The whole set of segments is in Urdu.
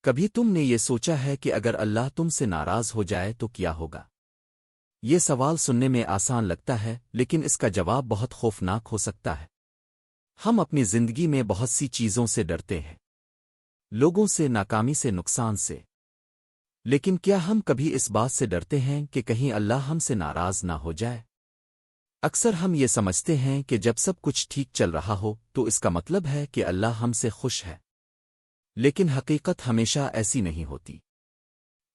کبھی تم نے یہ سوچا ہے کہ اگر اللہ تم سے ناراض ہو جائے تو کیا ہوگا؟ یہ سوال سننے میں آسان لگتا ہے لیکن اس کا جواب بہت خوفناک ہو سکتا ہے۔ ہم اپنی زندگی میں بہت سی چیزوں سے ڈرتے ہیں، لوگوں سے، ناکامی سے، نقصان سے، لیکن کیا ہم کبھی اس بات سے ڈرتے ہیں کہ کہیں اللہ ہم سے ناراض نہ ہو جائے؟ اکثر ہم یہ سمجھتے ہیں کہ جب سب کچھ ٹھیک چل رہا ہو تو اس کا مطلب ہے کہ اللہ ہم سے خوش ہے، لیکن حقیقت ہمیشہ ایسی نہیں ہوتی۔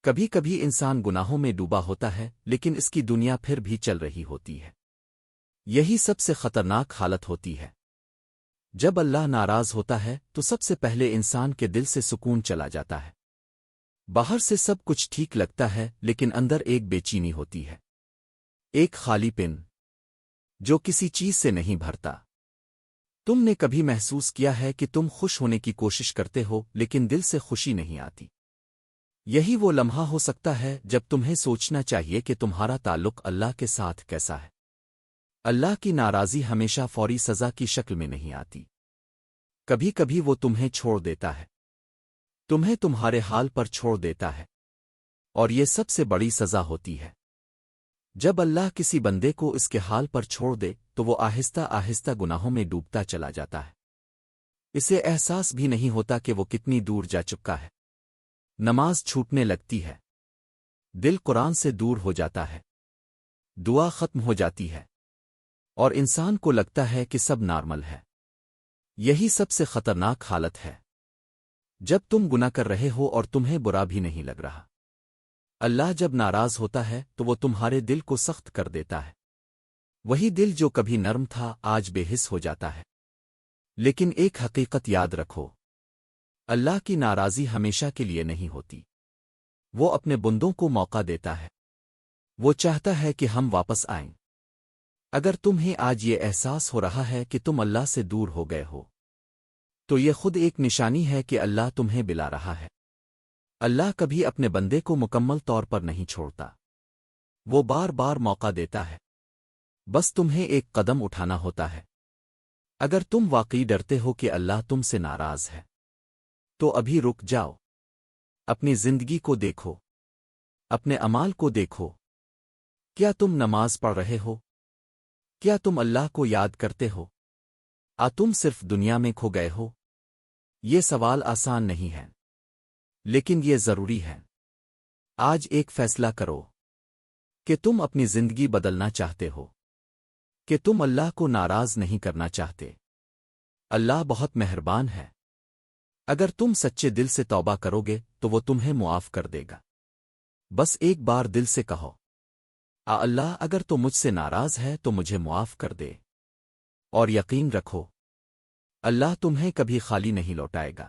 کبھی کبھی انسان گناہوں میں ڈوبا ہوتا ہے لیکن اس کی دنیا پھر بھی چل رہی ہوتی ہے۔ یہی سب سے خطرناک حالت ہوتی ہے۔ جب اللہ ناراض ہوتا ہے تو سب سے پہلے انسان کے دل سے سکون چلا جاتا ہے۔ باہر سے سب کچھ ٹھیک لگتا ہے لیکن اندر ایک بے چینی ہوتی ہے، ایک خالی پن جو کسی چیز سے نہیں بھرتا۔ تم نے کبھی محسوس کیا ہے کہ تم خوش ہونے کی کوشش کرتے ہو لیکن دل سے خوشی نہیں آتی؟ یہی وہ لمحہ ہو سکتا ہے جب تمہیں سوچنا چاہیے کہ تمہارا تعلق اللہ کے ساتھ کیسا ہے۔ اللہ کی ناراضی ہمیشہ فوری سزا کی شکل میں نہیں آتی۔ کبھی کبھی وہ تمہیں چھوڑ دیتا ہے، تمہیں تمہارے حال پر چھوڑ دیتا ہے، اور یہ سب سے بڑی سزا ہوتی ہے۔ جب اللہ کسی بندے کو اس کے حال پر چھوڑ دے تو وہ آہستہ آہستہ گناہوں میں ڈوبتا چلا جاتا ہے۔ اسے احساس بھی نہیں ہوتا کہ وہ کتنی دور جا چکا ہے۔ نماز چھوٹنے لگتی ہے، دل قرآن سے دور ہو جاتا ہے، دعا ختم ہو جاتی ہے، اور انسان کو لگتا ہے کہ سب نارمل ہے۔ یہی سب سے خطرناک حالت ہے، جب تم گناہ کر رہے ہو اور تمہیں برا بھی نہیں لگ رہا۔ اللہ جب ناراض ہوتا ہے تو وہ تمہارے دل کو سخت کر دیتا ہے۔ وہی دل جو کبھی نرم تھا آج بے حس ہو جاتا ہے۔ لیکن ایک حقیقت یاد رکھو، اللہ کی ناراضی ہمیشہ کے لیے نہیں ہوتی۔ وہ اپنے بندوں کو موقع دیتا ہے، وہ چاہتا ہے کہ ہم واپس آئیں۔ اگر تمہیں آج یہ احساس ہو رہا ہے کہ تم اللہ سے دور ہو گئے ہو، تو یہ خود ایک نشانی ہے کہ اللہ تمہیں بلا رہا ہے۔ اللہ کبھی اپنے بندے کو مکمل طور پر نہیں چھوڑتا، وہ بار بار موقع دیتا ہے، بس تمہیں ایک قدم اٹھانا ہوتا ہے۔ اگر تم واقعی ڈرتے ہو کہ اللہ تم سے ناراض ہے تو ابھی رک جاؤ، اپنی زندگی کو دیکھو، اپنے اعمال کو دیکھو۔ کیا تم نماز پڑھ رہے ہو؟ کیا تم اللہ کو یاد کرتے ہو؟ تم صرف دنیا میں کھو گئے ہو؟ یہ سوال آسان نہیں ہے، لیکن یہ ضروری ہے۔ آج ایک فیصلہ کرو کہ تم اپنی زندگی بدلنا چاہتے ہو، کہ تم اللہ کو ناراض نہیں کرنا چاہتے۔ اللہ بہت مہربان ہے، اگر تم سچے دل سے توبہ کرو گے تو وہ تمہیں معاف کر دے گا۔ بس ایک بار دل سے کہو، اللہ اگر تو مجھ سے ناراض ہے تو مجھے معاف کر دے، اور یقین رکھو اللہ تمہیں کبھی خالی نہیں لوٹائے گا۔